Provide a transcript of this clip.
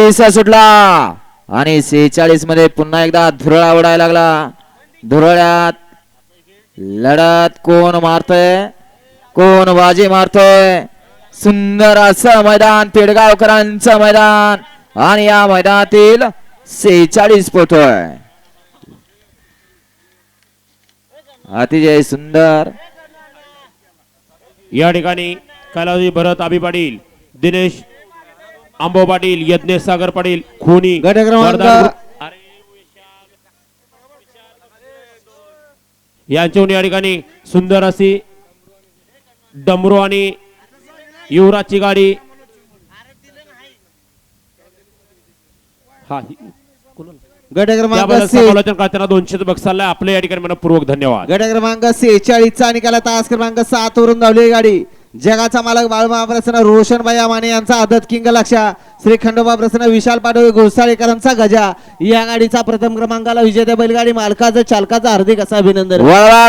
46 सुटला आणि 46 मध्ये पुन्हा एकदा धुरळा उडायला लागला. धुरळ्यात लढत कोण मारतय, कोण बाजी मारतय. सुंदर असं मैदान, पेडगावकरांचं मैदान आणि या मैदानातील 46 पोहतोय. अतिशय सुंदर. या ठिकाणी कैलासजी भरत आबी पाटील, दिनेश आंबो पाटील, यज्ञेश सागर पाटील खोनी गट क्रमांक वरदान ग्रुप यांच्याहून या ठिकाणी सुंदर अशी डमरू आणि युवराजची गाडी. हा कोणाला? गट क्रमांक त्याबद्दल समालोचन करताना 200 बक्षाला आपले या ठिकाणी मनपूर्वक धन्यवाद. गट क्रमांक 46 चा निकाला तास क्रमांक 7 वरून धावली गाडी. जगाचा मालक बाळूमामा प्रसन्न, रोशनभाई माने यांचा आदत किंग लक्षा, श्री खंडोबा प्रसन्न, विशाल पाडवे घोसाळेकरांचा गजा. या गाडीचा प्रथम क्रमांकाला विजेत्या बैलगाडी मालकाचं चालकाचं हार्दिक असं अभिनंदन. वळवा